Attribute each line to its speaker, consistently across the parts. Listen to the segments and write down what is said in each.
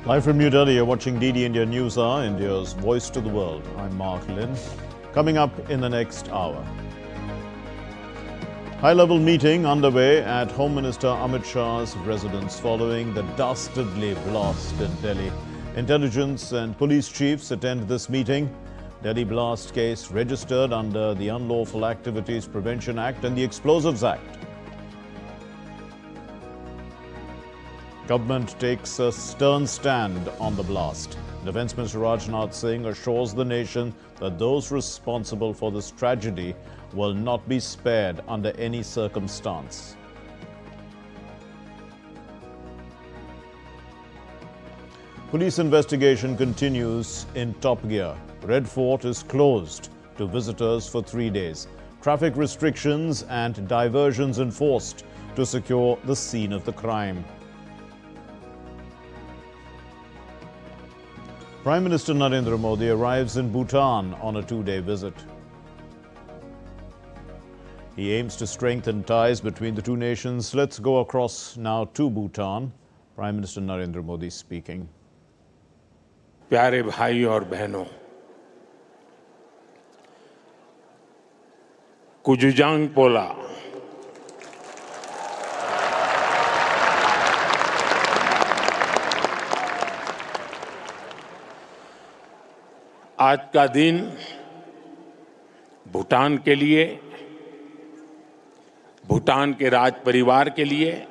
Speaker 1: Live from New Delhi, you're watching DD India News Hour, India's voice to the world. I'm Mark Lynn. Coming up in the next hour. High-level meeting underway at Home Minister Amit Shah's residence following the dastardly blast in Delhi. Intelligence and police chiefs attend this meeting. Delhi blast case registered under the Unlawful Activities Prevention Act and the Explosives Act. Government takes a stern stand on the blast. Defence Minister Rajnath Singh assures the nation that those responsible for this tragedy will not be spared under any circumstance. Police investigation continues in top gear. Red Fort is closed to visitors for 3 days. Traffic restrictions and diversions enforced to secure the scene of the crime. Prime Minister Narendra Modi arrives in Bhutan on a 2-day visit. He aims to strengthen ties between the two nations. Let's go across now to Bhutan. Prime Minister Narendra Modi speaking.
Speaker 2: प्यारे भाई और बहनों, कुजुजांग पोला आज का दिन भूटान के लिए, भूटान के राज परिवार के लिए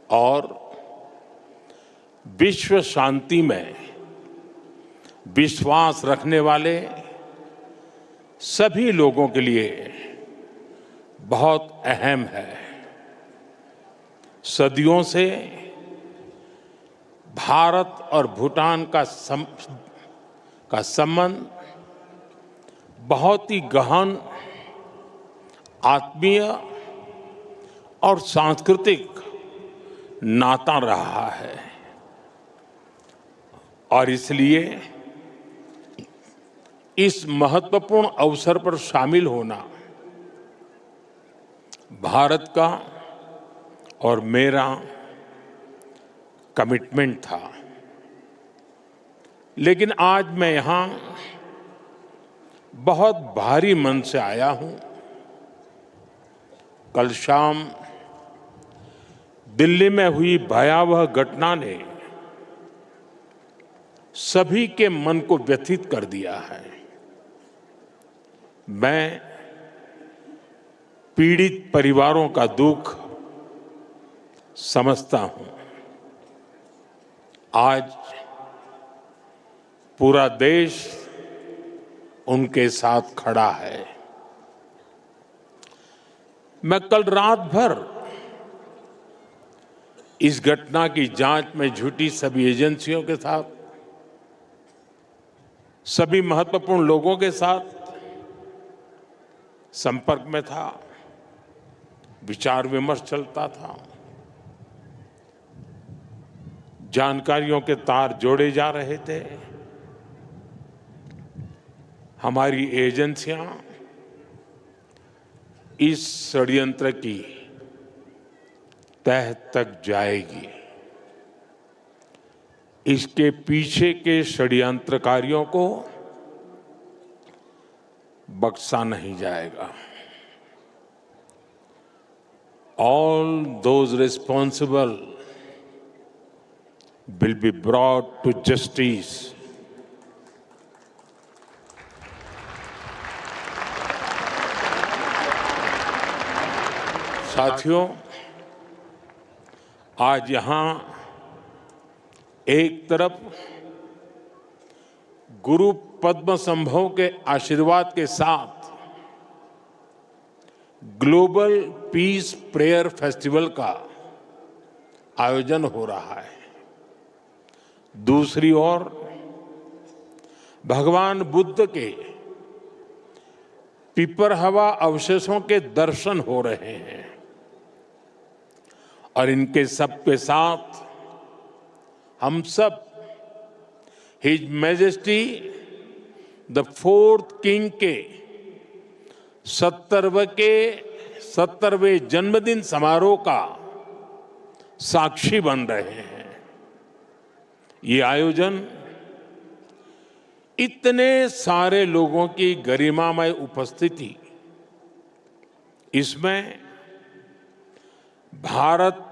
Speaker 2: और विश्व शांति में विश्वास रखने वाले सभी लोगों के लिए बहुत अहम है। सदियों से भारत और भूटान का संबंध बहुत ही गहन, आत्मीय और सांस्कृतिक नाता रहा है और इसलिए इस महत्वपूर्ण अवसर पर शामिल होना भारत का और मेरा कमिटमेंट था। लेकिन आज मैं यहाँ बहुत भारी मन से आया हूँ। कल शाम दिल्ली में हुई भयावह घटना ने सभी के मन को व्यथित कर दिया है। मैं पीड़ित परिवारों का दुख समझता हूं। आज पूरा देश उनके साथ खड़ा है। मैं कल रात भर इस घटना की जांच में जुटी सभी एजेंसियों के साथ, सभी महत्वपूर्ण लोगों के साथ संपर्क में था, विचार विमर्श चलता था, जानकारियों के तार जोड़े जा रहे थे। हमारी एजेंसियां इस षड्यंत्र की तह तक जाएगी। इसके पीछे के षड्यंत्रकारियों को बख्शा नहीं जाएगा। All those responsible will be brought to justice. साथियों, आज यहां एक तरफ गुरु पद्म संभव के आशीर्वाद के साथ ग्लोबल पीस प्रेयर फेस्टिवल का आयोजन हो रहा है। दूसरी ओर भगवान बुद्ध के पिपरहवा अवशेषों के दर्शन हो रहे हैं और इनके सब के साथ हम सब his majesty the 4th king के 70वें जन्मदिन समारोह का साक्षी बन रहे हैं। ये आयोजन इतने सारे लोगों की गरिमामय उपस्थिति, इसमें भारत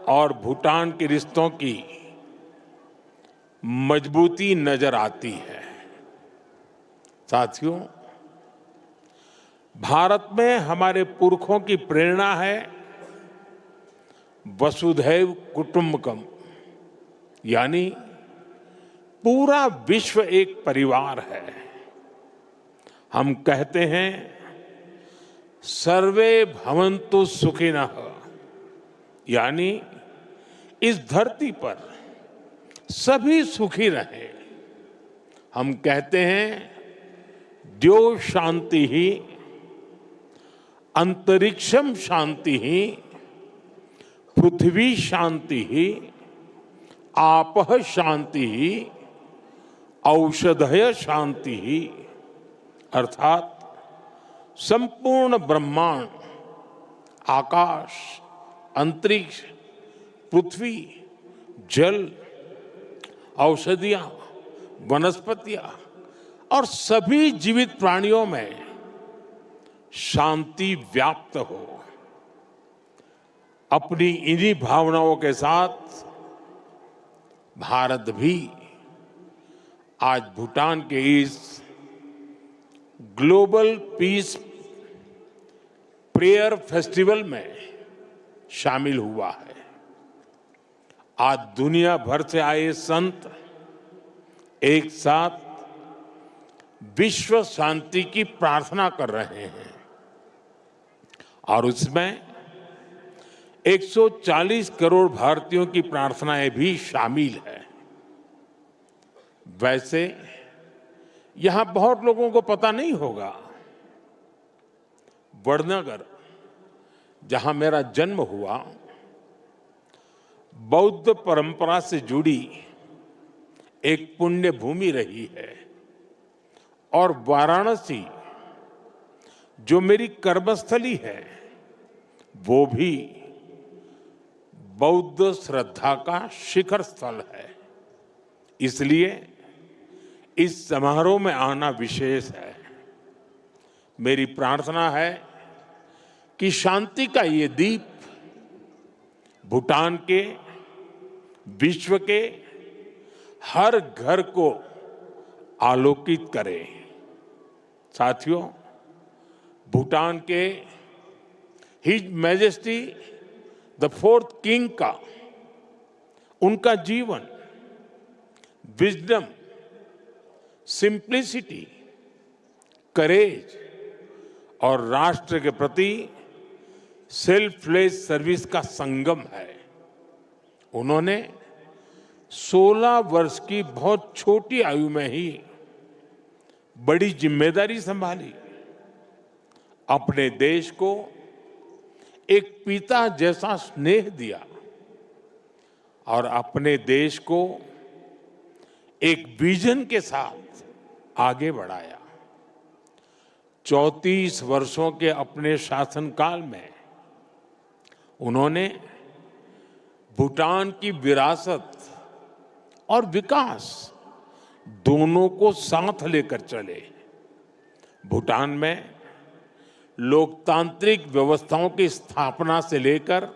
Speaker 2: और भूटान के रिश्तों की मजबूती नजर आती है। साथियों, भारत में हमारे पुरखों की प्रेरणा है वसुधैव कुटुंबकम, यानी पूरा विश्व एक परिवार है। हम कहते हैं सर्वे भवन्तु सुखिनः, यानी इस धरती पर सभी सुखी रहें। हम कहते हैं द्यो शांति ही, अंतरिक्षम शांति ही, पृथ्वी शांति ही, आपः शांति ही, औषधय शांति ही, अर्थात संपूर्ण ब्रह्मांड, आकाश, अंतरिक्ष, पृथ्वी, जल, औषधियां, वनस्पतियां और सभी जीवित प्राणियों में शांति व्याप्त हो। अपनी इन्हीं भावनाओं के साथ भारत भी आज भूटान के इस ग्लोबल पीस प्रेयर फेस्टिवल में शामिल हुआ है। आज दुनिया भर से आए संत एक साथ विश्व शांति की प्रार्थना कर रहे हैं और उसमें 140 करोड़ भारतीयों की प्रार्थनाएं भी शामिल है। वैसे यहां बहुत लोगों को पता नहीं होगा, वडनगर, जहां मेरा जन्म हुआ, बौद्ध परंपरा से जुड़ी एक पुण्य भूमि रही है और वाराणसी, जो मेरी कर्मस्थली है, वो भी बौद्ध श्रद्धा का शिखर स्थल है। इसलिए इस समारोह में आना विशेष है। मेरी प्रार्थना है कि शांति का ये दीप भूटान के, विश्व के हर घर को आलोकित करे। साथियों, भूटान के his majesty the fourth king का, उनका जीवन विजडम, सिंप्लिसिटी, करेज और राष्ट्र के प्रति सेल्फलेस सर्विस का संगम है। उन्होंने 16 वर्ष की बहुत छोटी आयु में ही बड़ी जिम्मेदारी संभाली, अपने देश को एक पिता जैसा स्नेह दिया और अपने देश को एक विजन के साथ आगे बढ़ाया। 34 वर्षों के अपने शासनकाल में उन्होंने भूटान की विरासत और विकास दोनों को साथ लेकर चले। भूटान में लोकतांत्रिक व्यवस्थाओं की स्थापना से लेकर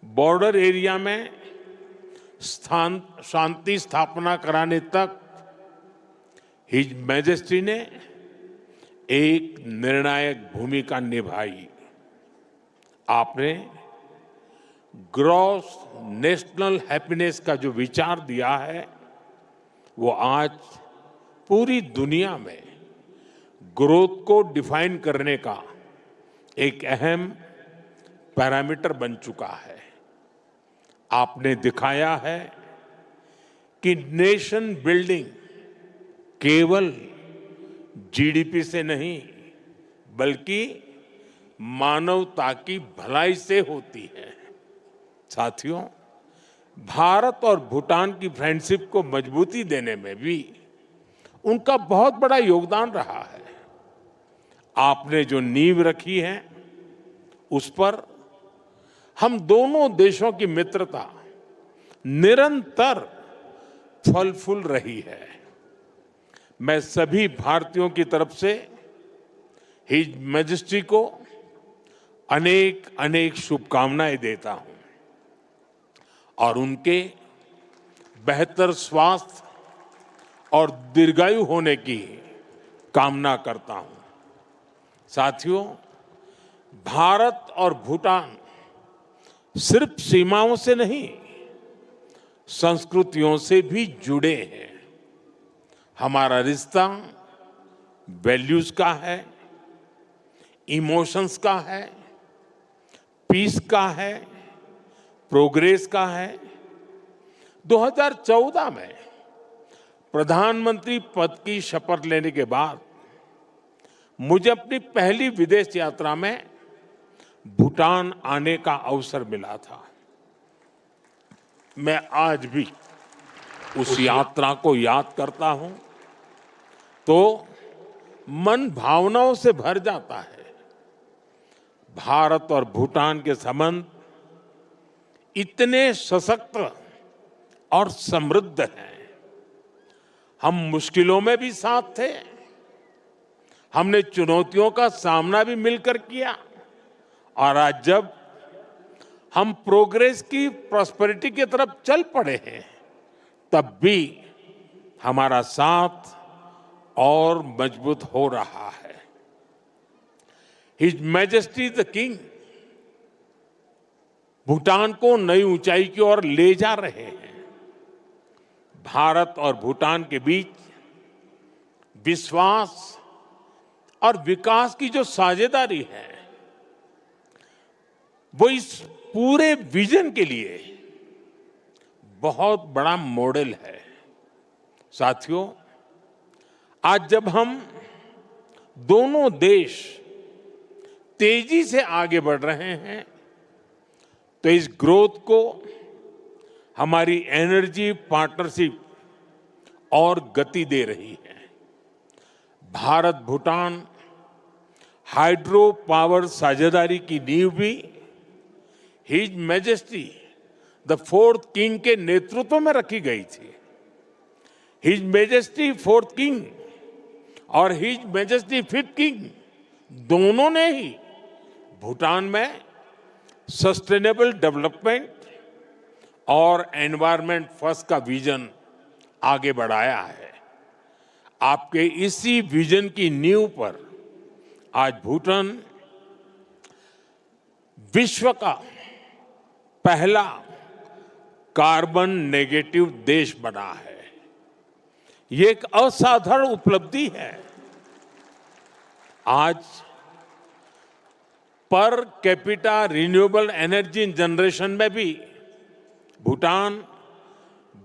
Speaker 2: बॉर्डर एरिया में शांति स्थापना कराने तक हिज मैजेस्टी ने एक निर्णायक भूमिका निभाई। आपने ग्रॉस नेशनल हैप्पीनेस का जो विचार दिया है, वो आज पूरी दुनिया में ग्रोथ को डिफाइन करने का एक अहम पैरामीटर बन चुका है। आपने दिखाया है कि नेशन बिल्डिंग केवल जीडीपी से नहीं, बल्कि मानवता की भलाई से होती है। साथियों, भारत और भूटान की फ्रेंडशिप को मजबूती देने में भी उनका बहुत बड़ा योगदान रहा है। आपने जो नींव रखी है, उस पर हम दोनों देशों की मित्रता निरंतर फल फूल रही है। मैं सभी भारतीयों की तरफ से हिज मैजेस्टी को अनेक अनेक शुभकामनाएं देता हूं और उनके बेहतर स्वास्थ्य और दीर्घायु होने की कामना करता हूं। साथियों, भारत और भूटान सिर्फ सीमाओं से नहीं, संस्कृतियों से भी जुड़े हैं। हमारा रिश्ता वैल्यूज का है, इमोशंस का है, पीस का है, प्रोग्रेस का है। 2014 में प्रधानमंत्री पद की शपथ लेने के बाद मुझे अपनी पहली विदेश यात्रा में भूटान आने का अवसर मिला था। मैं आज भी उस यात्रा को याद करता हूं तो मन भावनाओं से भर जाता है। भारत और भूटान के संबंध इतने सशक्त और समृद्ध हैं। हम मुश्किलों में भी साथ थे, हमने चुनौतियों का सामना भी मिलकर किया और आज जब हम प्रोग्रेस की प्रॉस्पेरिटी की तरफ चल पड़े हैं, तब भी हमारा साथ और मजबूत हो रहा है। His majesty the king Bhutan को नई ऊंचाई की ओर ले जा रहे हैं। भारत और भूटान के बीच विश्वास और विकास की जो साझेदारी है, वो इस पूरे विजन के लिए बहुत बड़ा मॉडल है। साथियों, आज जब हम दोनों देश तेजी से आगे बढ़ रहे हैं, तो इस ग्रोथ को हमारी एनर्जी पार्टनरशिप और गति दे रही है। भारत भूटान हाइड्रो पावर साझेदारी की नींव भी his majesty the fourth king के नेतृत्व में रखी गई थी। हिज मैजेस्टी फोर्थ किंग और हिज मैजेस्टी फिफ्थ किंग दोनों ने ही भूटान में सस्टेनेबल डेवलपमेंट और एनवायरनमेंट फर्स्ट का विजन आगे बढ़ाया है। आपके इसी विजन की नींव पर आज भूटान विश्व का पहला कार्बन नेगेटिव देश बना है। ये एक असाधारण उपलब्धि है। आज per capita renewable energy generation में भी भूटान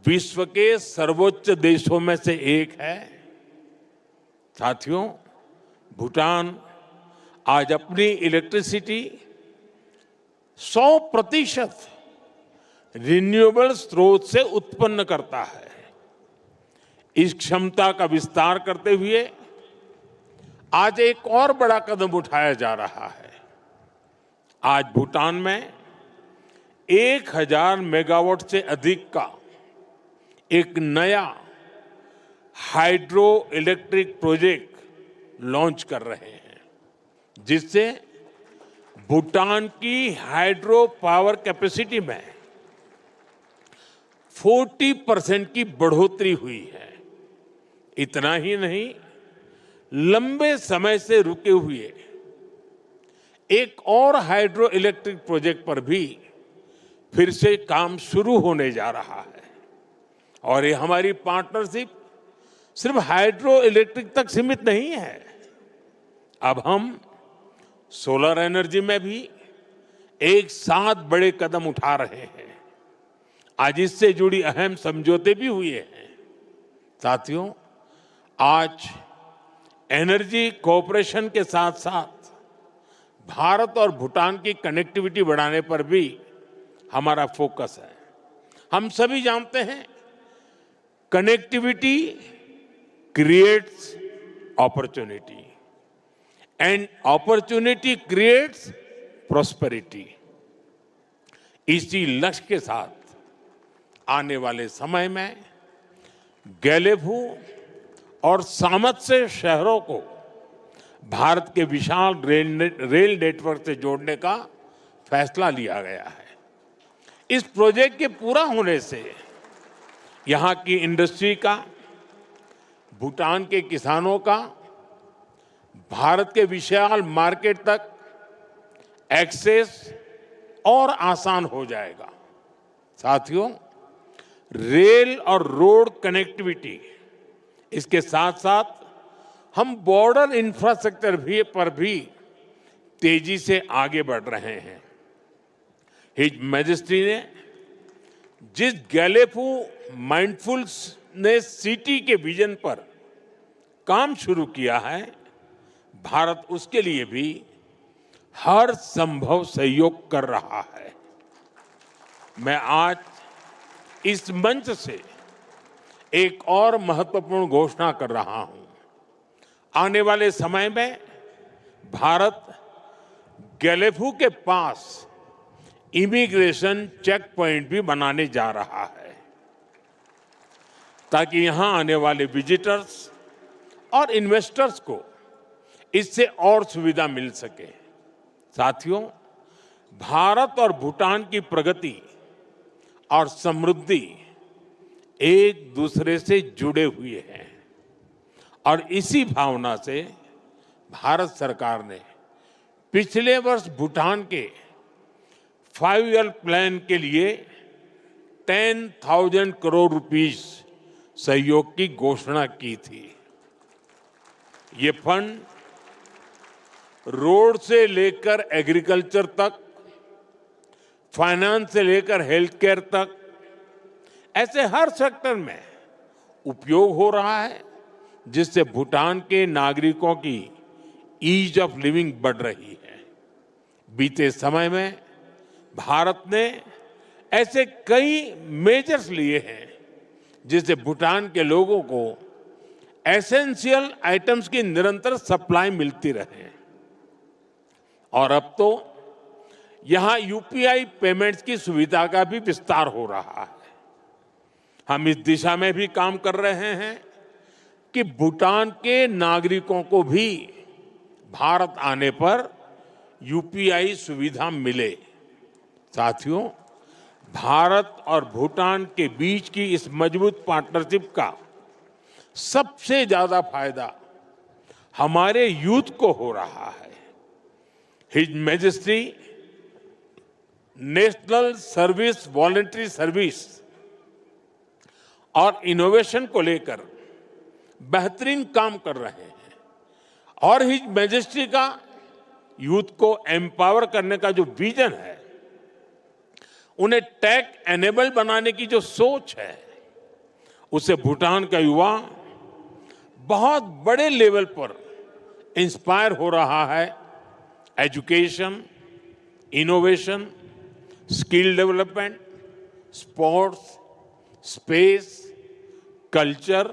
Speaker 2: विश्व के सर्वोच्च देशों में से एक है। साथियों, भूटान आज अपनी इलेक्ट्रिसिटी 100% रिन्यूएबल स्रोत से उत्पन्न करता है। इस क्षमता का विस्तार करते हुए आज एक और बड़ा कदम उठाया जा रहा है। आज भूटान में 1000 मेगावाट से अधिक का एक नया हाइड्रो इलेक्ट्रिक प्रोजेक्ट लॉन्च कर रहे हैं, जिससे भूटान की हाइड्रो पावर कैपेसिटी में 40% की बढ़ोतरी हुई है। इतना ही नहीं, लंबे समय से रुके हुए एक और हाइड्रो इलेक्ट्रिक प्रोजेक्ट पर भी फिर से काम शुरू होने जा रहा है। और ये हमारी पार्टनरशिप सिर्फ हाइड्रो इलेक्ट्रिक तक सीमित नहीं है। अब हम सोलर एनर्जी में भी एक साथ बड़े कदम उठा रहे हैं। आज इससे जुड़ी अहम समझौते भी हुए हैं। साथियों, आज एनर्जी कोऑपरेशन के साथ साथ भारत और भूटान की कनेक्टिविटी बढ़ाने पर भी हमारा फोकस है। हम सभी जानते हैं, connectivity creates opportunity and opportunity creates prosperity. इसी लक्ष्य के साथ आने वाले समय में गैलेफू और सामत्से शहरों को भारत के विशाल रेल नेटवर्क से जोड़ने का फैसला लिया गया है। इस प्रोजेक्ट के पूरा होने से यहाँ की इंडस्ट्री का, भूटान के किसानों का, भारत के विशाल मार्केट तक एक्सेस और आसान हो जाएगा। साथियों, रेल और रोड कनेक्टिविटी, इसके साथ साथ हम बॉर्डर इंफ्रास्ट्रक्चर पर भी तेजी से आगे बढ़ रहे हैं। हिज मैजेस्टी ने जिस गैलेफू माइंडफुलनेस सिटी के विजन पर काम शुरू किया है, भारत उसके लिए भी हर संभव सहयोग कर रहा है। मैं आज इस मंच से एक और महत्वपूर्ण घोषणा कर रहा हूं। आने वाले समय में भारत गैलेफू के पास इमिग्रेशन चेक पॉइंट भी बनाने जा रहा है, ताकि यहां आने वाले विजिटर्स और इन्वेस्टर्स को इससे और सुविधा मिल सके। साथियों, भारत और भूटान की प्रगति और समृद्धि एक दूसरे से जुड़े हुए हैं और इसी भावना से भारत सरकार ने पिछले वर्ष भूटान के 5 ईयर प्लान के लिए 10,000 करोड़ रुपीस सहयोग की घोषणा की थी। ये फंड रोड से लेकर एग्रीकल्चर तक, फाइनेंस से लेकर हेल्थ केयर तक, ऐसे हर सेक्टर में उपयोग हो रहा है, जिससे भूटान के नागरिकों की ईज ऑफ लिविंग बढ़ रही है। बीते समय में भारत ने ऐसे कई मेजर्स लिए हैं जिससे भूटान के लोगों को एसेंशियल आइटम्स की निरंतर सप्लाई मिलती रहे। और अब तो यहां यूपीआई पेमेंट्स की सुविधा का भी विस्तार हो रहा है। हम इस दिशा में भी काम कर रहे हैं कि भूटान के नागरिकों को भी भारत आने पर यूपीआई सुविधा मिले। साथियों, भारत और भूटान के बीच की इस मजबूत पार्टनरशिप का सबसे ज्यादा फायदा हमारे यूथ को हो रहा है। His majesty national service voluntary service और इनोवेशन को लेकर बेहतरीन काम कर रहे हैं और हिज मैजेस्टी का यूथ को एम्पावर करने का जो विजन है, उन्हें टेक एनेबल बनाने की जो सोच है, उससे भूटान का युवा बहुत बड़े लेवल पर इंस्पायर हो रहा है। Education, innovation, skill development, sports, space, culture,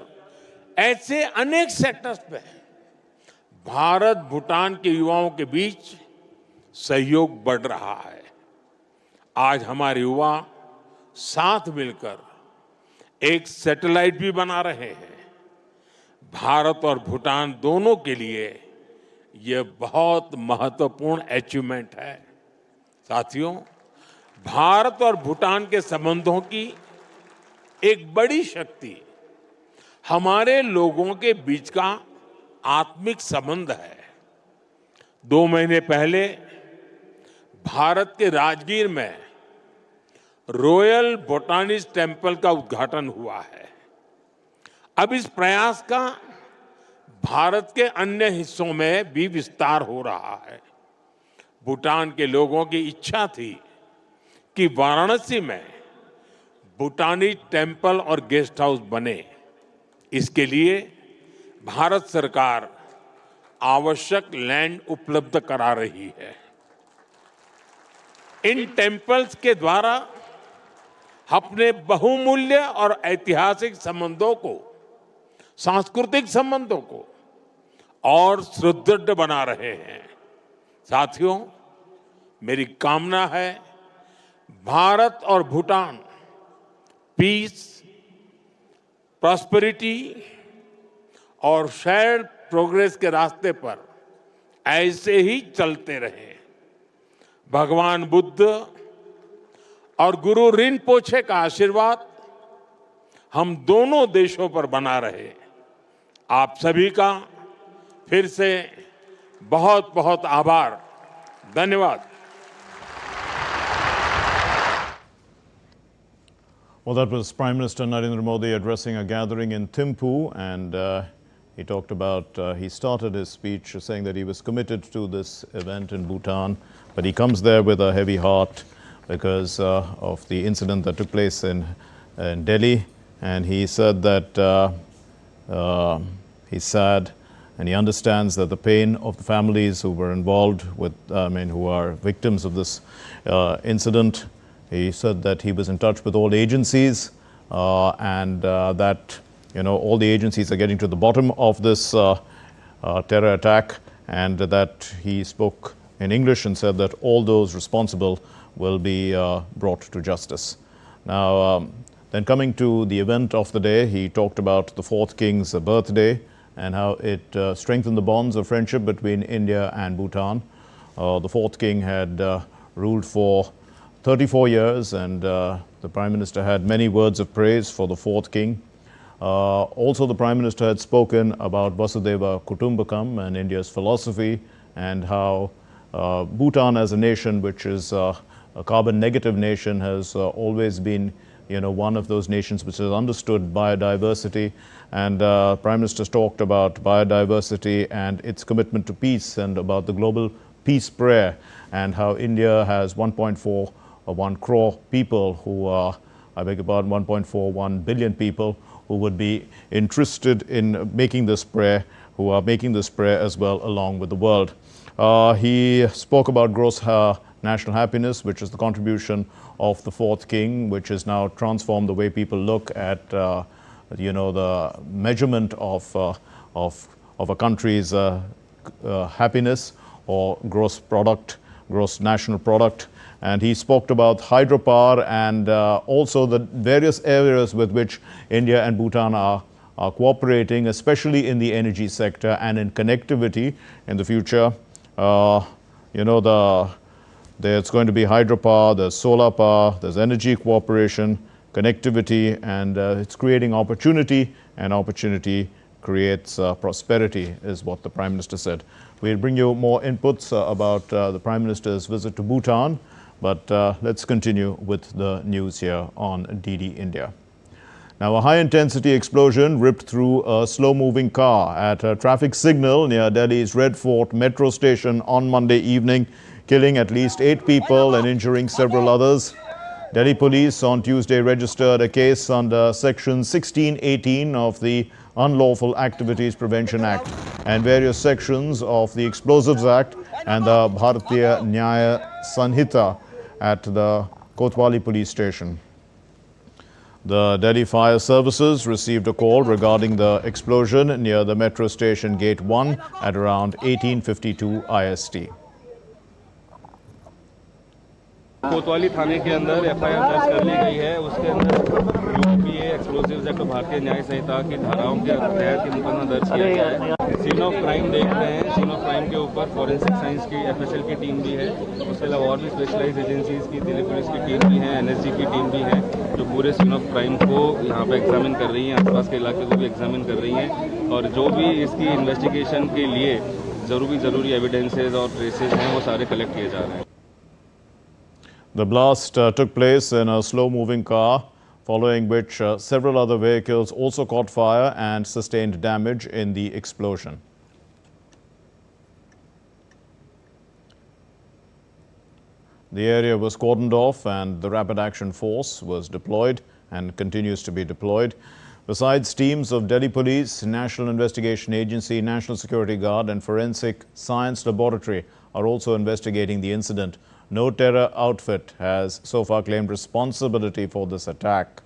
Speaker 2: ऐसे अनेक सेक्टर्स पे भारत भूटान के युवाओं के बीच सहयोग बढ़ रहा है। आज हमारे युवा साथ मिलकर एक सैटेलाइट भी बना रहे हैं। भारत और भूटान दोनों के लिए यह बहुत महत्वपूर्ण अचीवमेंट है। साथियों, भारत और भूटान के संबंधों की एक बड़ी शक्ति हमारे लोगों के बीच का आत्मिक संबंध है। 2 महीने पहले भारत के राजगीर में रॉयल बोटानिस्ट टेम्पल का उद्घाटन हुआ है। अब इस प्रयास का भारत के अन्य हिस्सों में भी विस्तार हो रहा है। भूटान के लोगों की इच्छा थी कि वाराणसी में भूटानी टेम्पल और गेस्ट हाउस बने। इसके लिए भारत सरकार आवश्यक लैंड उपलब्ध करा रही है। इन टेम्पल्स के द्वारा अपने बहुमूल्य और ऐतिहासिक संबंधों को, सांस्कृतिक संबंधों को और सुदृढ़ बना रहे हैं। साथियों, मेरी कामना है भारत और भूटान पीस, प्रॉस्पेरिटी और शेयर्ड प्रोग्रेस के रास्ते पर ऐसे ही चलते रहे। भगवान बुद्ध और गुरु रिनपोछे का आशीर्वाद हम दोनों देशों पर बना रहे। आप सभी का फिर से बहुत बहुत आभार। धन्यवाद।
Speaker 1: Well, that was Prime Minister Narendra Modi addressing a gathering in Thimphu, and he talked about, he started his speech saying that he was committed to this event in Bhutan, but he comes there with a heavy heart because of the incident that took place in Delhi, and he said that he's sad and he understands that the pain of the families who were involved with, who are victims of this incident. He said that he was in touch with all agencies and that, all the agencies are getting to the bottom of this terror attack, and that he spoke in English and said that all those responsible will be brought to justice. Now, then coming to the event of the day, he talked about the fourth king's birthday and how it strengthened the bonds of friendship between India and Bhutan. The fourth king had ruled for 34 years, and the Prime Minister had many words of praise for the fourth king. Also, the Prime Minister had spoken about Vasudhaiva Kutumbakam and India's philosophy, and how Bhutan as a nation, which is a carbon negative nation, has always been one of those nations which has understood biodiversity. And Prime Minister talked about biodiversity and its commitment to peace, and about the global peace prayer, and how India has 1.41 crore people who are, 1.41 billion people who would be interested in making this prayer, who are making this prayer as well along with the world. He spoke about gross national happiness, which is the contribution of the fourth king, which has now transformed the way people look at the measurement of a country's happiness or gross national product. And he spoke about hydropower and also the various areas with which India and Bhutan are cooperating, especially in the energy sector and in connectivity in the future. There's going to be hydropower, there's solar power, there's energy cooperation, connectivity, and it's creating opportunity, and opportunity creates prosperity, is what the Prime Minister said. We'll bring you more inputs about the Prime Minister's visit to Bhutan, but let's continue with the news here on DD India. Now, a high-intensity explosion ripped through a slow-moving car at a traffic signal near Delhi's Red Fort metro station on Monday evening, killing at least 8 people and injuring several others. Delhi police on Tuesday registered a case under Section 1618 of the Unlawful Activities Prevention Act and various sections of the Explosives Act and the Bharatiya Nyaya Sanhita at the Kotwali police station. The Delhi Fire Services received a call regarding the explosion near the metro station Gate 1 at around 1852 IST.
Speaker 3: कोतवाली थाने के अंदर FIR दर्ज कर ली गई है। उसके अंदर UPA explosives act भारतीय न्याय संहिता की धाराओं के तहत ये मुकदमा दर्ज किया गया है। सीन ऑफ क्राइम देख रहे हैं। सीन ऑफ क्राइम के ऊपर फॉरेंसिक साइंस की एफएसएल की टीम भी है। उसके अलावा और भी स्पेशलाइज्ड एजेंसीज की, दिल्ली पुलिस की टीम भी है, एनएसजी की टीम भी है, जो पूरे सीन ऑफ क्राइम को यहाँ पे एग्जामिन कर रही हैं, आसपास के इलाके को भी एग्जामिन कर रही हैं, और जो भी इसकी इन्वेस्टिगेशन के लिए ज़रूरी एविडेंसेज और ट्रेसेज हैं वो सारे कलेक्ट किए जा रहे हैं।
Speaker 1: The blast took place in a slow-moving car, following which several other vehicles also caught fire and sustained damage in the explosion. The area was cordoned off and the Rapid Action Force was deployed and continues to be deployed. Besides, teams of Delhi Police, National Investigation Agency, National Security Guard and Forensic Science Laboratory are also investigating the incident. No terror outfit has so far claimed responsibility for this attack.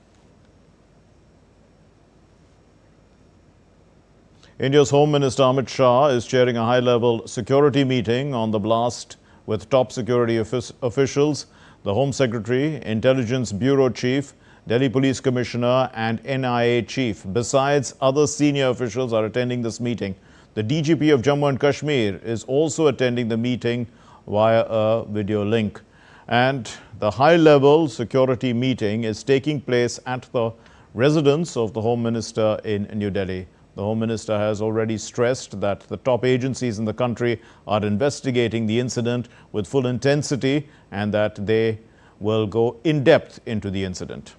Speaker 1: India's Home Minister Amit Shah is chairing a high-level security meeting on the blast with top security officials, the Home Secretary, Intelligence Bureau Chief Delhi Police Commissioner and NIA Chief, besides other senior officials, are attending this meeting. The DGP of Jammu and Kashmir is also attending the meeting via a video link. And the high-level security meeting is taking place at the residence of the Home Minister in New Delhi. The Home Minister has already stressed that the top agencies in the country are investigating the incident with full intensity and that they will go in depth into the incident.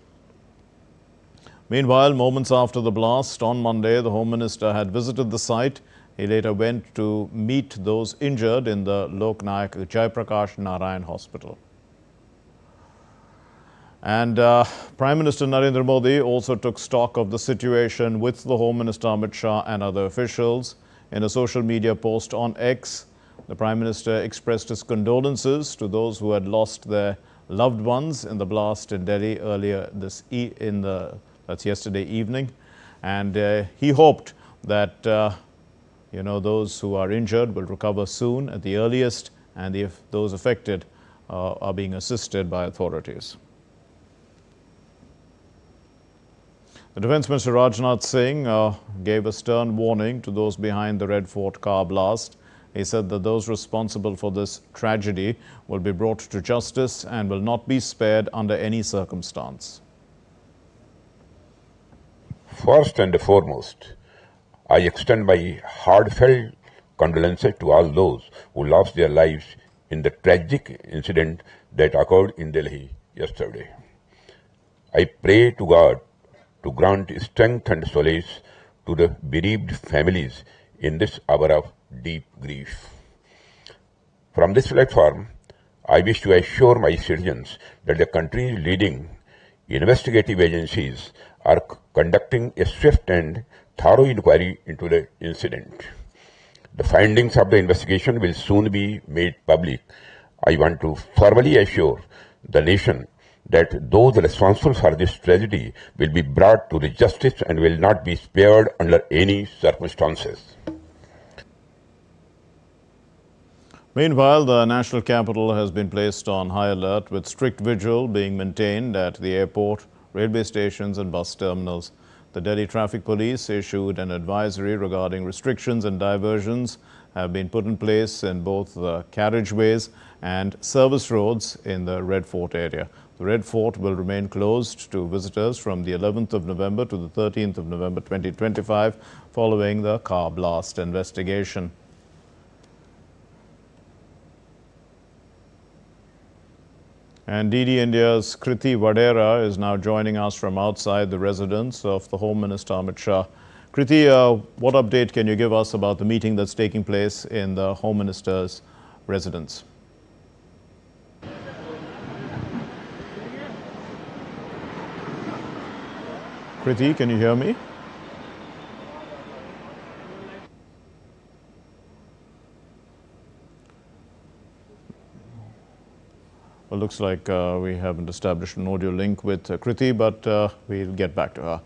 Speaker 1: Meanwhile, moments after the blast on Monday, the Home Minister had visited the site. He later went to meet those injured in the Lok Nayak Jaiprakash Narayan Hospital. And Prime Minister Narendra Modi also took stock of the situation with the Home Minister Amit Shah and other officials. In a social media post on X, the Prime Minister expressed his condolences to those who had lost their loved ones in the blast in Delhi earlier that's yesterday evening. And he hoped that those who are injured will recover soon at the earliest, and if those affected are being assisted by authorities. The Defence Minister Rajnath Singh gave a stern warning to those behind the Red Fort car blast. He said that those responsible for this tragedy will be brought to justice and will not be spared under any circumstance.
Speaker 4: First and foremost, I extend my heartfelt condolences to all those who lost their lives in the tragic incident that occurred in Delhi yesterday. I pray to God to grant strength and solace to the bereaved families in this hour of deep grief. From this platform, I wish to assure my citizens that the country's leading investigative agencies are conducting a swift and thorough inquiry into the incident. The findings of the investigation will soon be made public. I want to formally assure the nation that those responsible for this tragedy will be brought to the justice and will not be spared under any circumstances.
Speaker 1: Meanwhile, the national capital has been placed on high alert with strict vigil being maintained at the airport, railway stations and bus terminals. The Delhi Traffic Police issued an advisory regarding restrictions and diversions have been put in place in both the carriageways and service roads in the Red Fort area. The Red Fort will remain closed to visitors from the 11th of November to the 13th of November 2025 following the car blast investigation. And DD India's Kriti Vadera is now joining us from outside the residence of the Home Minister Amit Shah. Kriti, what update can you give us about the meeting that's taking place in the Home Minister's residence? Kriti, can you hear me? Well, looks like we haven't established an audio link with Kriti, but we'll get back to her.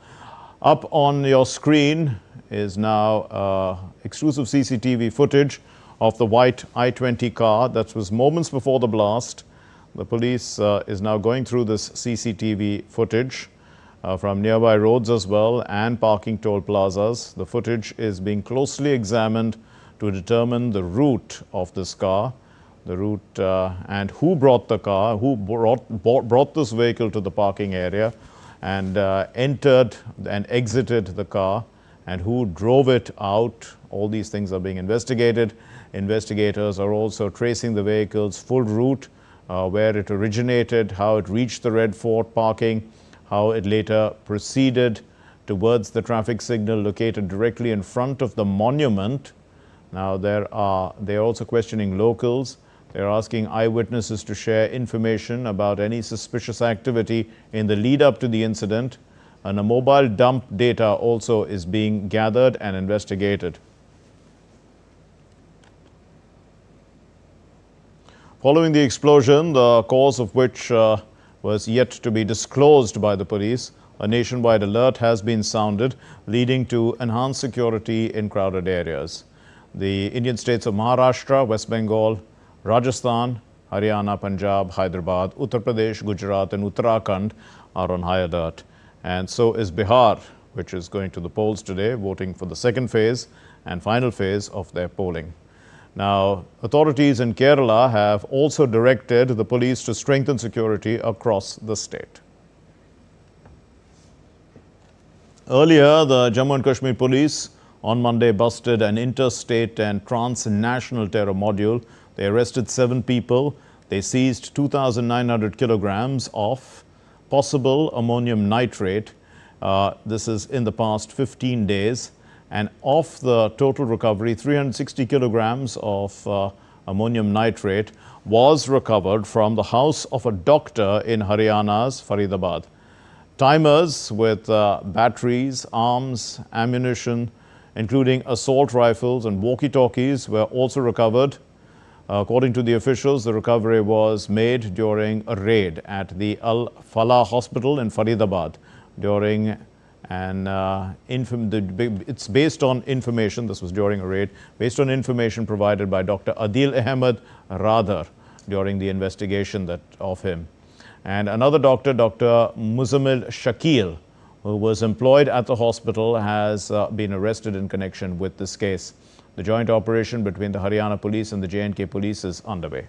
Speaker 1: Up on your screen is now exclusive CCTV footage of the white I-20 car that was moments before the blast. The police is now going through this CCTV footage from nearby roads as well and parking toll plazas. The footage is being closely examined to determine the route of this car, the route and who brought the car, who brought this vehicle to the parking area and entered and exited the car, and who drove it out. All these things are being investigated. Investigators are also tracing the vehicle's full route, where it originated, how it reached the Red Fort parking, how it later proceeded towards the traffic signal located directly in front of the monument. Now, they're also questioning locals. They're asking eyewitnesses to share information about any suspicious activity in the lead up to the incident. And a mobile dump data also is being gathered and investigated. Following the explosion, the cause of which was yet to be disclosed by the police, a nationwide alert has been sounded, leading to enhanced security in crowded areas. The Indian states of Maharashtra, West Bengal, Rajasthan, Haryana, Punjab, Hyderabad, Uttar Pradesh, Gujarat and Uttarakhand are on high alert. And so is Bihar, which is going to the polls today, voting for the second phase and final phase of their polling. Now, authorities in Kerala have also directed the police to strengthen security across the state. Earlier, the Jammu and Kashmir police on Monday busted an interstate and transnational terror module. They arrested 7 people. They seized 2,900 kilograms of possible ammonium nitrate. This is in the past 15 days. And of the total recovery, 360 kilograms of ammonium nitrate was recovered from the house of a doctor in Haryana's Faridabad. Timers with batteries, arms, ammunition, including assault rifles and walkie-talkies, were also recovered. According to the officials, the recovery was made during a raid at the Al Falah Hospital in Faridabad during it's based on information, this was during a raid, based on information provided by Dr. Adil Ahmed Radhar during the investigation of him. And another doctor, Dr. Muzammil Shakil, who was employed at the hospital, has been arrested in connection with this case. The joint operation between the Haryana police and the J&K police is underway.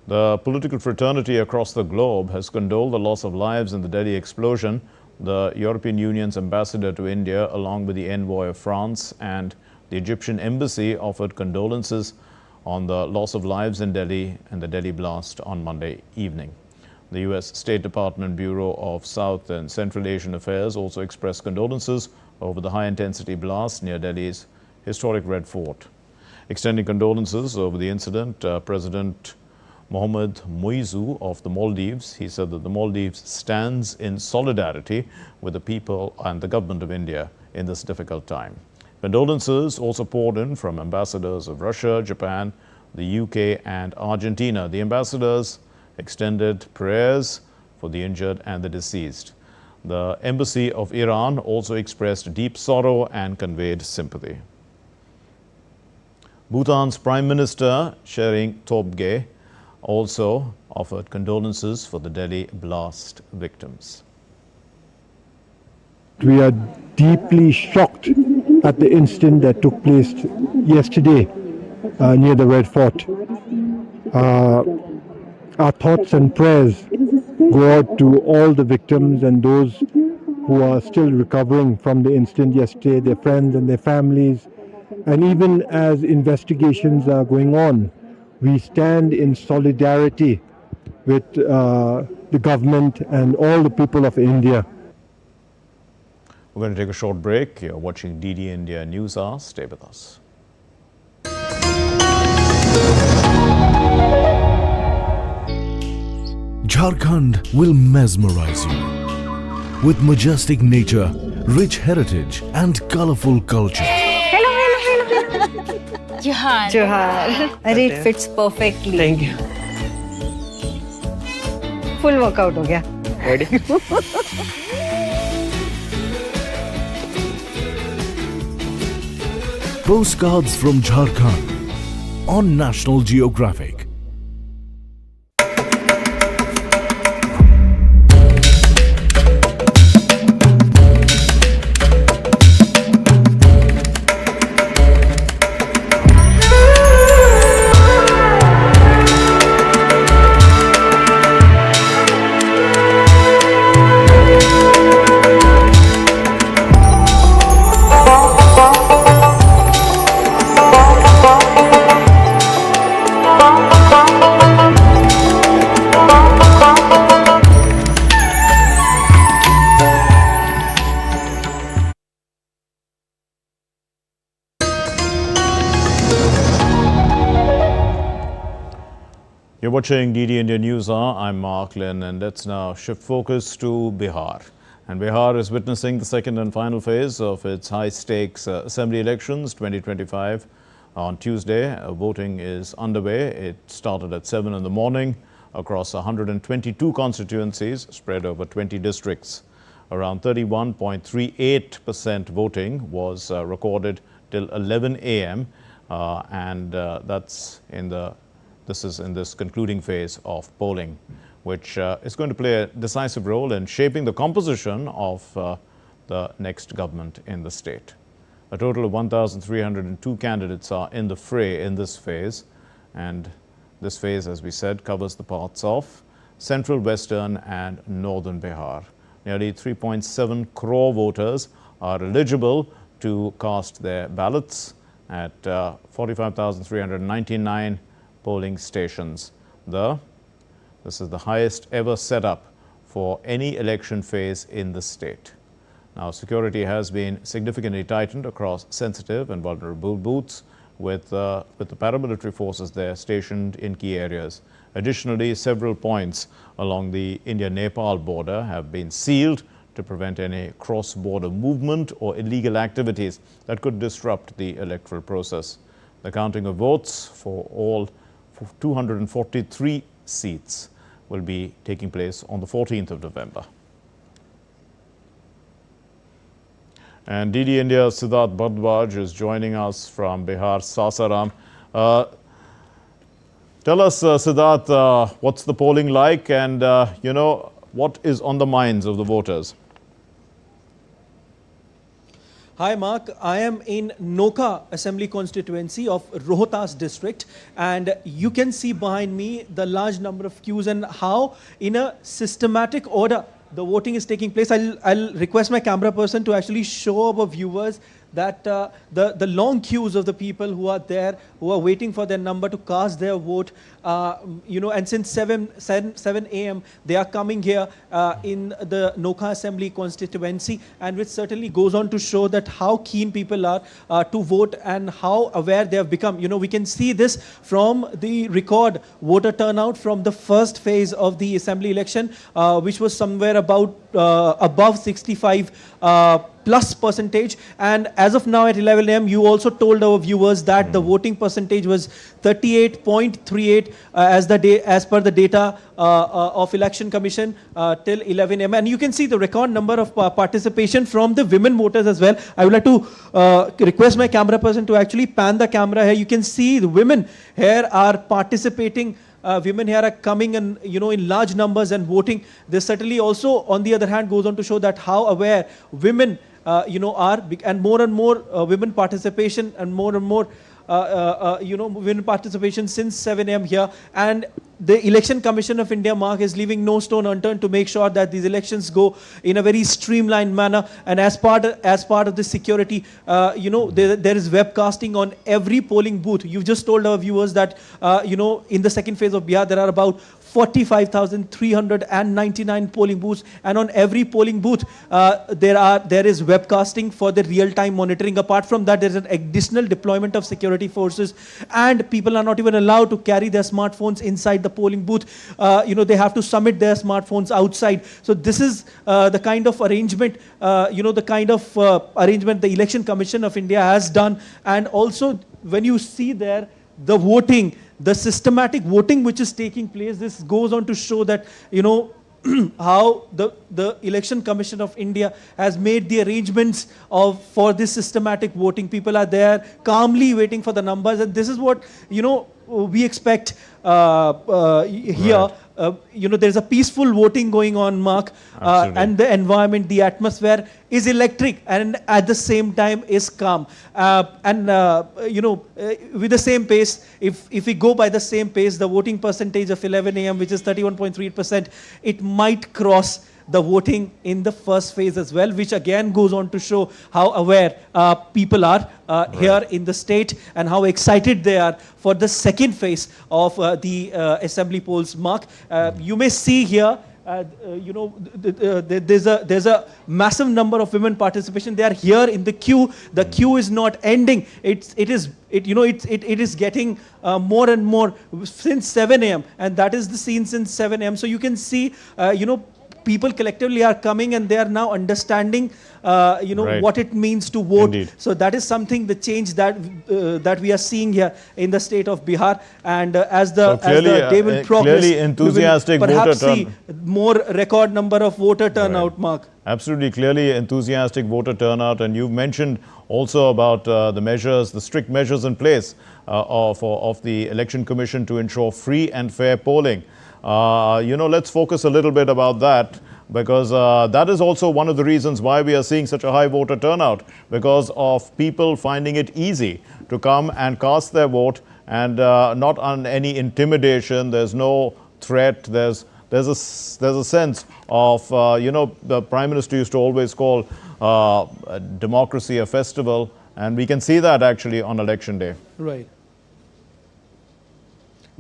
Speaker 1: The political fraternity across the globe has condoled the loss of lives in the Delhi explosion. The European Union's ambassador to India, along with the envoy of France and the Egyptian embassy, offered condolences on the loss of lives in Delhi and the Delhi blast on Monday evening. The U.S. State Department Bureau of South and Central Asian Affairs also expressed condolences over the high-intensity blast near Delhi's historic Red Fort. Extending condolences over the incident, President Mohamed Muizzu of the Maldives, he said that the Maldives stands in solidarity with the people and the government of India in this difficult time. Condolences also poured in from ambassadors of Russia, Japan, the UK and Argentina. The ambassadors extended prayers for the injured and the deceased. The embassy of Iran also expressed deep sorrow and conveyed sympathy. Bhutan's Prime Minister Tshering Tobgay also offered condolences for the Delhi blast victims.
Speaker 5: We are deeply shocked at the incident that took place yesterday near the Red Fort. Our thoughts and prayers go out to all the victims and those who are still recovering from the incident yesterday, their friends and their families. And even as investigations are going on, we stand in solidarity with the government and all the people of India.
Speaker 1: We're going to take a short break. You're watching DD India News Hour. Stay with us.
Speaker 6: Jharkhand will mesmerize you with majestic nature, rich heritage and colorful culture.
Speaker 7: Johar.
Speaker 8: Johar.
Speaker 7: It fits perfectly.
Speaker 8: Thank you. Full workout हो गया.
Speaker 5: Ready?
Speaker 6: Postcards from Jharkhand on National Geographic.
Speaker 1: You're watching DD India News Hour. I'm Mark Lynn, and let's now shift focus to Bihar. And Bihar is witnessing the second and final phase of its high-stakes assembly elections 2025. On Tuesday, voting is underway. It started at 7 in the morning across 122 constituencies spread over 20 districts. Around 31.38% voting was recorded till 11 a.m. And that's in the This is in this concluding phase of polling, which is going to play a decisive role in shaping the composition of the next government in the state. A total of 1,302 candidates are in the fray in this phase, and this phase, as we said, covers the parts of central, western and northern Bihar. Nearly 3.7 crore voters are eligible to cast their ballots at 45,399 polling stations. This is the highest ever set up for any election phase in the state. Now, security has been significantly tightened across sensitive and vulnerable booths, with the paramilitary forces there stationed in key areas. Additionally, several points along the India-Nepal border have been sealed to prevent any cross-border movement or illegal activities that could disrupt the electoral process. The counting of votes for all 243 seats will be taking place on the 14th of November. And DD India's Siddharth Bhardwaj is joining us from Bihar, Sasaram. Tell us, Siddharth, what's the polling like, and what is on the minds of the voters?
Speaker 9: Hi Mark, I am in Noka Assembly constituency of Rohtas district, and you can see behind me the large number of queues and how in a systematic order the voting is taking place. I'll request my camera person to actually show our viewers that the long queues of the people who are there, who are waiting for their number to cast their vote, and since 7 a.m. they are coming here in the Noka Assembly constituency, and which certainly goes on to show that how keen people are to vote and how aware they have become. We can see this from the record voter turnout from the first phase of the assembly election, which was somewhere about above 65 plus percentage, and as of now at 11 a.m. you also told our viewers that the voting percentage was 38.38 as per the data of Election Commission till 11 a.m. and you can see the record number of participation from the women voters as well. I would like to request my camera person to actually pan the camera here. You can see the women here are participating. Women here are coming and in large numbers and voting. This certainly also on the other hand goes on to show that how aware women are, and more women participation and more women participation since 7 a.m. here, and the Election Commission of India, Mark, is leaving no stone unturned to make sure that these elections go in a very streamlined manner. And as part of the security, there is webcasting on every polling booth. You've just told our viewers that in the second phase of Bihar there are about 45,399 polling booths, and on every polling booth there is webcasting for the real-time monitoring. Apart from that, there is an additional deployment of security forces, and people are not even allowed to carry their smartphones inside the polling booth. They have to submit their smartphones outside. So this is the kind of arrangement, arrangement the Election Commission of India has done. And also when you see there the voting, the systematic voting which is taking place, this goes on to show that, how the Election Commission of India has made the arrangements for this systematic voting. People are there calmly waiting for the numbers, and this is what, we expect here. There's a peaceful voting going on, Mark, and the environment, the atmosphere is electric and at the same time is calm. With the same pace, if we go by the same pace, the voting percentage of 11 a.m., which is 31.3%, it might cross the voting in the first phase as well, which again goes on to show how aware people are here in the state and how excited they are for the second phase of the assembly polls, Mark. You may see here, there's a massive number of women participation. They are here in the queue. The queue is not ending. It is getting more and more since 7 a.m. and that is the scene since 7 a.m. So you can see, people collectively are coming and they are now understanding
Speaker 1: Right.
Speaker 9: what it means to vote.
Speaker 1: Indeed.
Speaker 9: So that is something, the change that we are seeing here in the state of Bihar. And as the day will progress,
Speaker 1: clearly enthusiastic
Speaker 9: we will perhaps
Speaker 1: voter
Speaker 9: see more record number of voter turnout,
Speaker 1: Right.
Speaker 9: Mark.
Speaker 1: Absolutely, clearly enthusiastic voter turnout, and you've mentioned also about the measures, the strict measures in place of the Election Commission to ensure free and fair polling. Let's focus a little bit about that, because that is also one of the reasons why we are seeing such a high voter turnout, because of people finding it easy to come and cast their vote, and not on any intimidation. There's no threat. There's a sense of, the Prime Minister used to always call democracy a festival, and we can see that actually on election day.
Speaker 9: Right.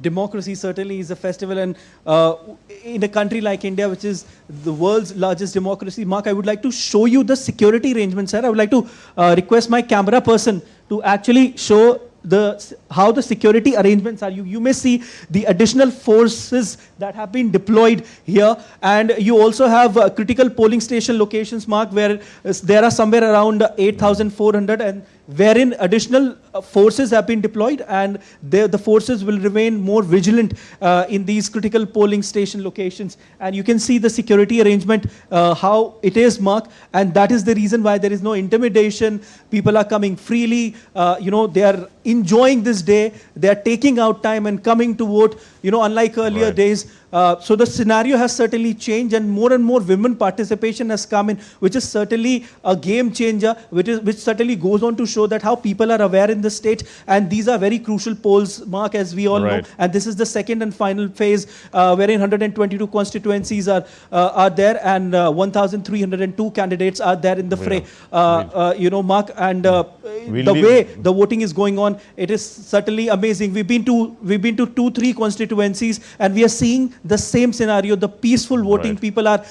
Speaker 9: Democracy certainly is a festival, and in a country like India, which is the world's largest democracy, Mark, I would like to show you the security arrangements, sir. I would like to request my camera person to actually show how the security arrangements are. You may see the additional forces that have been deployed here, and you also have critical polling station locations, Mark, where there are somewhere around 8,400, and wherein additional forces have been deployed, and the forces will remain more vigilant in these critical polling station locations. And you can see the security arrangement, how it is, Mark, and that is the reason why there is no intimidation. People are coming freely, they are enjoying this day, they are taking out time and coming to vote, unlike earlier
Speaker 1: Right.
Speaker 9: days. So the scenario has certainly changed, and more women participation has come in, which is certainly a game changer, which certainly goes on to show that how people are aware in the state. And these are very crucial polls, Mark, as we all know.
Speaker 1: Right.
Speaker 9: And this is the second and final phase, wherein 122 constituencies are there, and 1,302 candidates are there in the fray. Mark, and way the voting is going on, it is certainly amazing. We've been to 2-3 constituencies, and we are seeing the same scenario, the peaceful voting.
Speaker 1: Right.
Speaker 9: People are,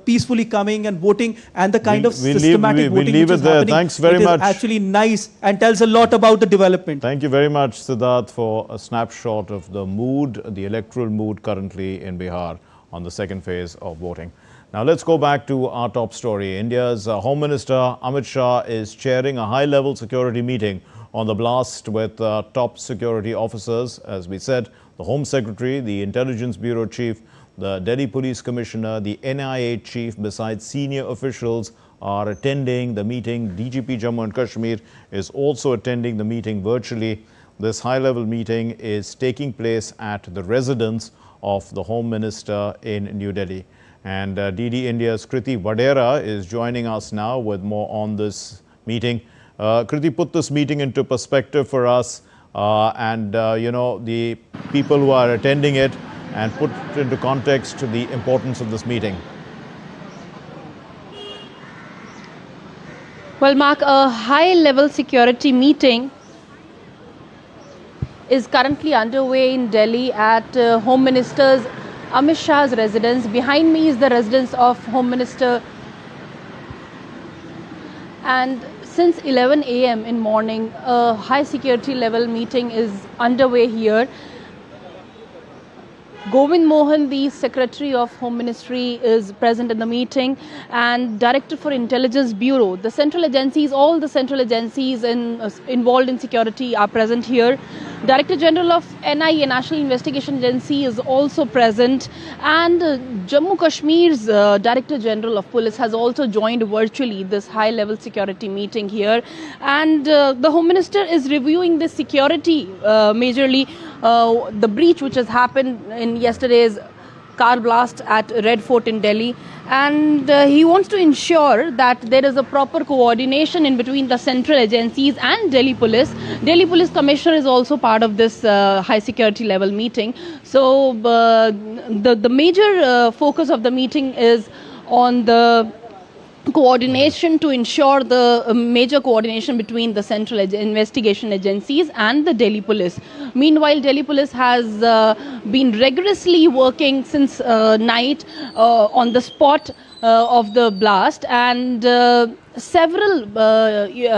Speaker 9: peacefully coming and voting, and the kind of
Speaker 1: We'll
Speaker 9: systematic
Speaker 1: leave
Speaker 9: voting
Speaker 1: it
Speaker 9: which is
Speaker 1: there.
Speaker 9: happening.
Speaker 1: Thanks very
Speaker 9: it is
Speaker 1: much.
Speaker 9: actually nice and tells a lot about the development.
Speaker 1: Thank you very much, Siddharth, for a snapshot of the mood, the electoral mood currently in Bihar on the second phase of voting. Now let's go back to our top story. India's Home Minister Amit Shah is chairing a high-level security meeting on the blast with top security officers. As we said, the Home Secretary, the Intelligence Bureau Chief, the Delhi Police Commissioner, the NIA Chief, besides senior officials, are attending the meeting. DGP Jammu and Kashmir is also attending the meeting virtually. This high-level meeting is taking place at the residence of the Home Minister in New Delhi. And DD India's Kriti Vadera is joining us now with more on this meeting. Kriti, put this meeting into perspective for us, the people who are attending it, and put into context the importance of this meeting.
Speaker 10: Well, Mark, a high-level security meeting is currently underway in Delhi at Home Minister's Amit Shah's residence. Behind me is the residence of Home Minister. And since 11 a.m. in morning, a high security level meeting is underway here. Govind Mohan, the Secretary of Home Ministry, is present in the meeting, and Director for Intelligence Bureau. The central agencies, all the central agencies involved in security are present here. Director General of NIA, National Investigation Agency, is also present, and Jammu Kashmir's Director General of Police has also joined virtually this high-level security meeting here. And the Home Minister is reviewing the security, majorly the breach which has happened in yesterday's car blast at Red Fort in Delhi, and he wants to ensure that there is a proper coordination in between the central agencies and Delhi Police. Delhi Police Commissioner is also part of this high security level meeting. So the major focus of the meeting is on the coordination to ensure the major coordination between the central investigation agencies and the Delhi Police. Meanwhile, Delhi Police has been rigorously working since night on the spot of the blast, and several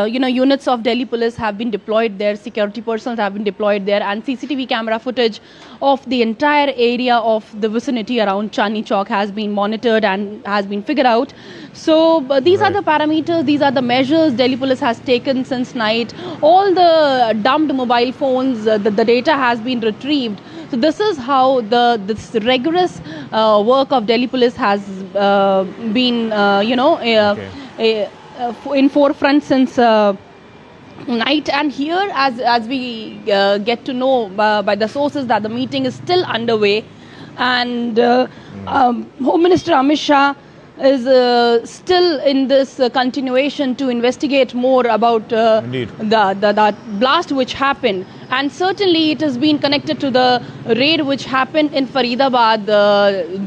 Speaker 10: units of Delhi police have been deployed there, security personnel have been deployed there, and CCTV camera footage of the entire area of the vicinity around Chandni Chowk has been monitored and has been figured out. So these are the parameters, these are the measures Delhi police has taken since night. All the dumped mobile phones, the data has been retrieved. So this is how this rigorous work of Delhi police has been, in forefront since night. And here, as we get to know by the sources, that the meeting is still underway, and Home Minister Amit Shah is still in this continuation to investigate more about the blast which happened. And certainly it has been connected to the raid which happened in Faridabad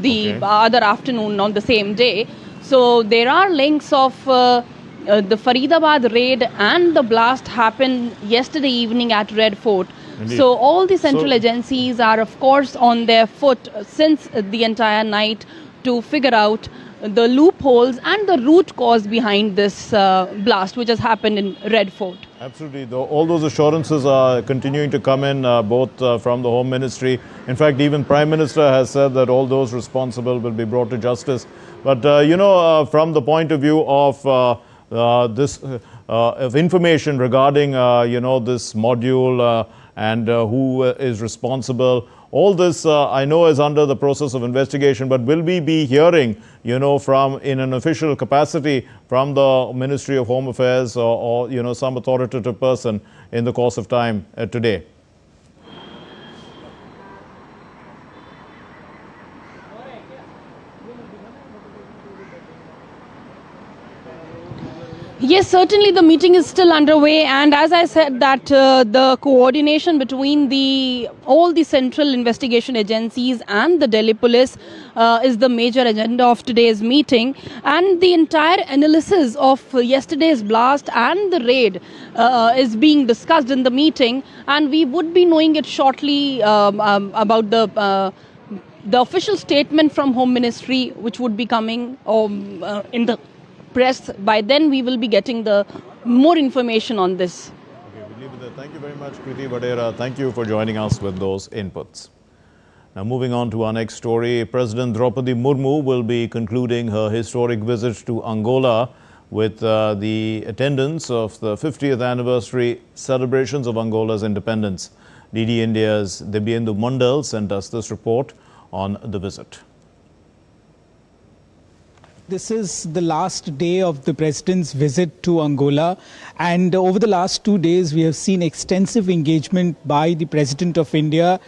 Speaker 10: the other afternoon on the same day. So there are links of the Faridabad raid and the blast happened yesterday evening at Red Fort.
Speaker 1: Indeed.
Speaker 10: So all the central agencies are of course on their foot since the entire night to figure out the loopholes and the root cause behind this blast which has happened in Red Fort.
Speaker 1: Absolutely. All those assurances are continuing to come in both from the Home Ministry. In fact, even Prime Minister has said that all those responsible will be brought to justice. But, from the point of view of of information regarding, this module and who is responsible, all this I know is under the process of investigation, but will we be hearing, from in an official capacity from the Ministry of Home Affairs or some authoritative person in the course of time today?
Speaker 10: Yes, certainly the meeting is still underway, and as I said that the coordination between all the central investigation agencies and the Delhi police is the major agenda of today's meeting, and the entire analysis of yesterday's blast and the raid is being discussed in the meeting, and we would be knowing it shortly about the official statement from Home Ministry, which would be coming in the press. By then we will be getting the more information on this.
Speaker 1: Okay, we'll leave it there. Thank you very much, Kriti Vadera. Thank you for joining us with those inputs. Now moving on to our next story, President Draupadi Murmu will be concluding her historic visit to Angola with the attendance of the 50th anniversary celebrations of Angola's independence. DD India's Debyendu Mandal sent us this report on the visit.
Speaker 11: This is the last day of the President's visit to Angola, and over the last 2 days we have seen extensive engagement by the President of India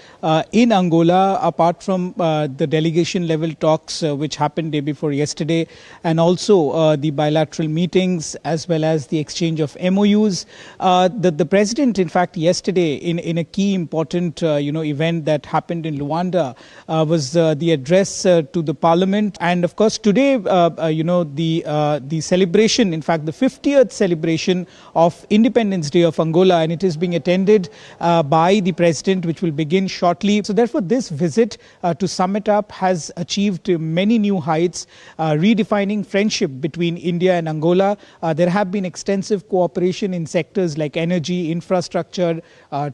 Speaker 11: in Angola, apart from the delegation level talks which happened day before yesterday, and also the bilateral meetings as well as the exchange of MOUs. The President, in fact, yesterday in a key important event that happened in Luanda was the address to the Parliament, and of course today the celebration, in fact, the 50th celebration of Independence Day of Angola, and it is being attended by the President, which will begin shortly. So therefore, this visit, to sum it up, has achieved many new heights, redefining friendship between India and Angola. There have been extensive cooperation in sectors like energy, infrastructure,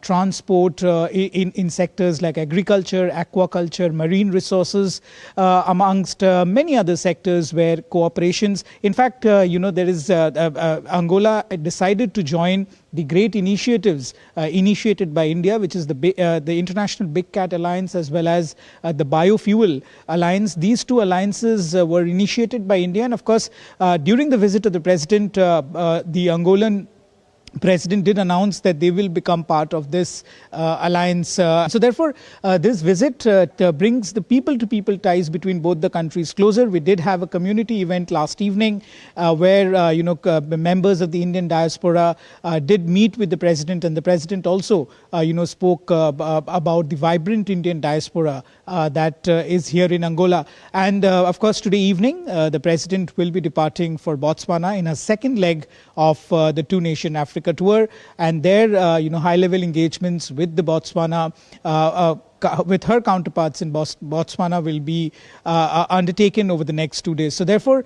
Speaker 11: transport, in sectors like agriculture, aquaculture, marine resources, amongst many other sectors where cooperations. In fact, there is Angola decided to join the great initiatives initiated by India, which is the International Big Cat Alliance as well as the Biofuel Alliance. These two alliances were initiated by India, and of course, during the visit of the President, the Angolan President did announce that they will become part of this alliance. So therefore, this visit brings the people-to-people ties between both the countries closer. We did have a community event last evening where members of the Indian diaspora did meet with the President, and the President also spoke about the vibrant Indian diaspora that is here in Angola. And of course, today evening, the President will be departing for Botswana in a second leg of the two-nation Africa tour, and there high-level engagements with the Botswana with her counterparts in Botswana will be undertaken over the next 2 days. So therefore,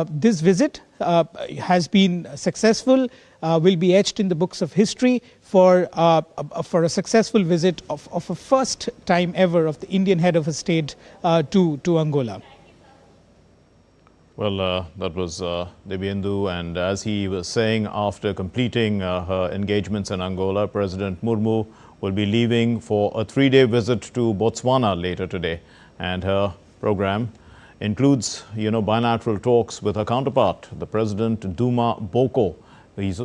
Speaker 11: this visit has been successful, will be etched in the books of history for a successful visit of a first time ever of the Indian head of a state to Angola.
Speaker 1: Well, that was Debyendu, and as he was saying, after completing her engagements in Angola, President Murmu will be leaving for a 3-day visit to Botswana later today, and her program includes, bilateral talks with her counterpart, the President Duma Boko.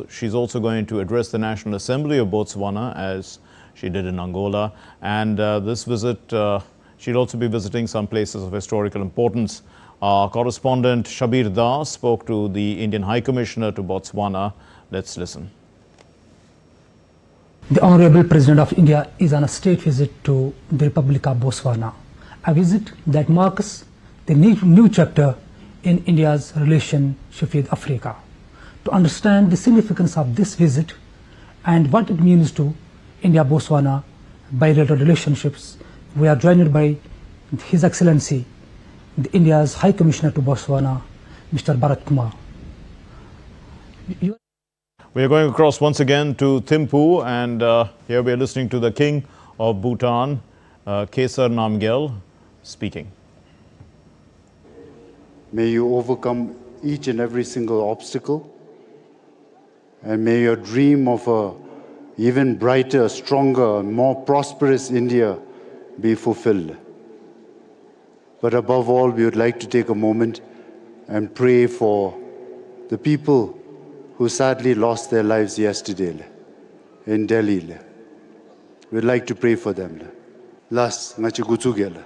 Speaker 1: She's also going to address the National Assembly of Botswana as she did in Angola, and this visit, she'll also be visiting some places of historical importance. Our correspondent Shabir Das spoke to the Indian High Commissioner to Botswana. Let's listen.
Speaker 12: The Honorable President of India is on a state visit to the Republic of Botswana, a visit that marks the new chapter in India's relationship with Africa. To understand the significance of this visit and what it means to India-Botswana bilateral relationships, we are joined by His Excellency India's High Commissioner to Botswana, Mr. Bharat Kumar.
Speaker 1: We are going across once again to Thimphu, and here we are listening to the King of Bhutan, Khesar Namgyel, speaking.
Speaker 13: May you overcome each and every single obstacle, and may your dream of a even brighter, stronger, more prosperous India be fulfilled. But above all, we would like to take a moment and pray for the people who sadly lost their lives yesterday in Delhi. We'd like to pray for them. Las ngachigutugela.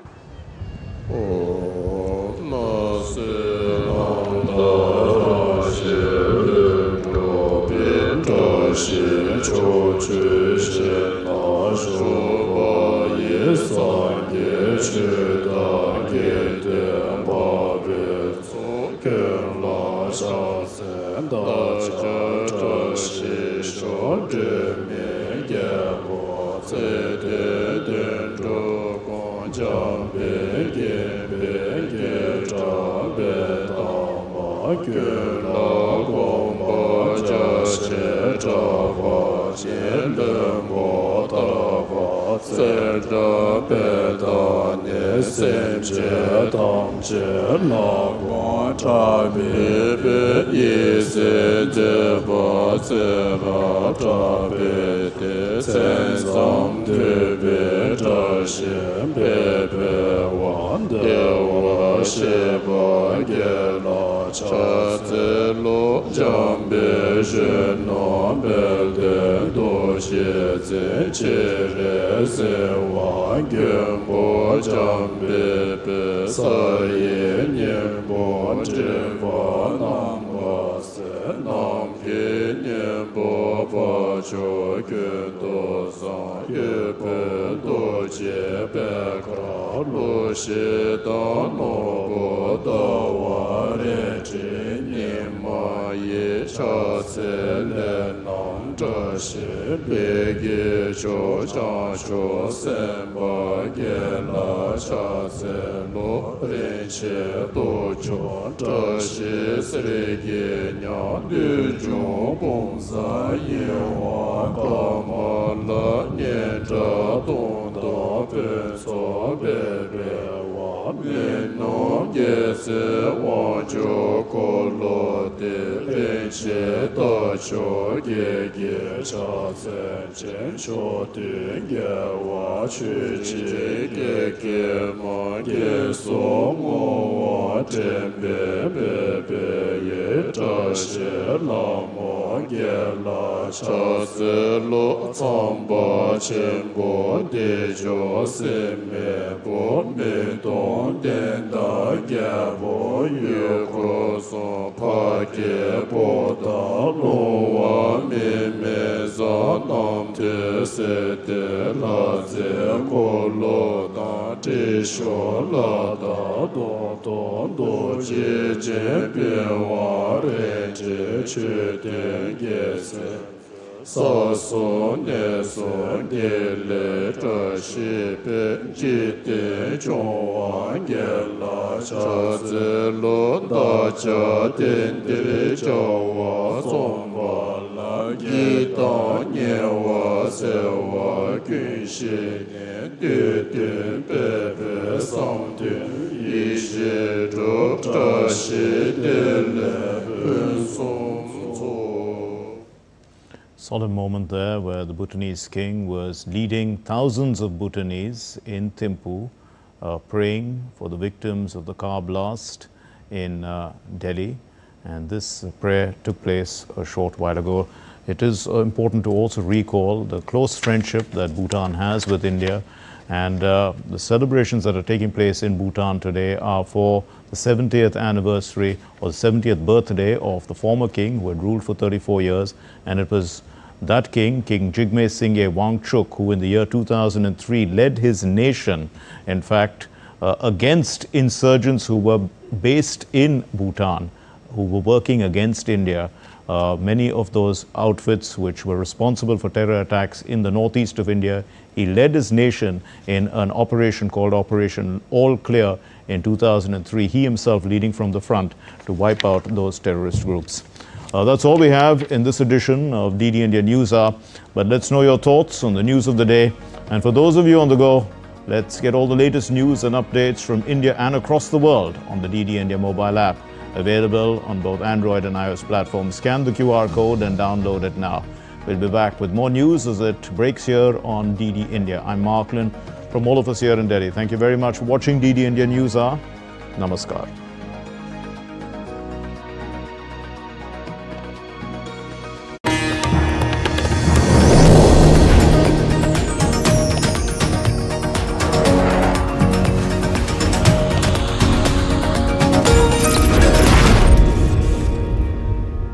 Speaker 14: sa so ne so de le zhe shi be ji de zhong wang ge la cha zi lo da cha den de zhao wa zong wa la yi dang nian wa se wa gun shi nian de de be be sang de yi shi zhe zhe shi de le ben song zu.
Speaker 1: Solemn moment there where the Bhutanese king was leading thousands of Bhutanese in Thimphu, praying for the victims of the car blast in Delhi. And this prayer took place a short while ago. It is important to also recall the close friendship that Bhutan has with India. And the celebrations that are taking place in Bhutan today are for the 70th anniversary or the 70th birthday of the former king who had ruled for 34 years. And it was that king, King Jigme Singye Wangchuk, who in the year 2003 led his nation, in fact, against insurgents who were based in Bhutan, who were working against India. Many of those outfits which were responsible for terror attacks in the northeast of India, he led his nation in an operation called Operation All Clear in 2003, he himself leading from the front to wipe out those terrorist groups. That's all we have in this edition of DD India News Hour. But let's know your thoughts on the news of the day. And for those of you on the go, let's get all the latest news and updates from India and across the world on the DD India mobile app, available on both Android and iOS platforms. Scan the QR code and download it now. We'll be back with more news as it breaks here on DD India. I'm Mark Lynn from all of us here in Delhi. Thank you very much for watching DD India News Hour. Namaskar.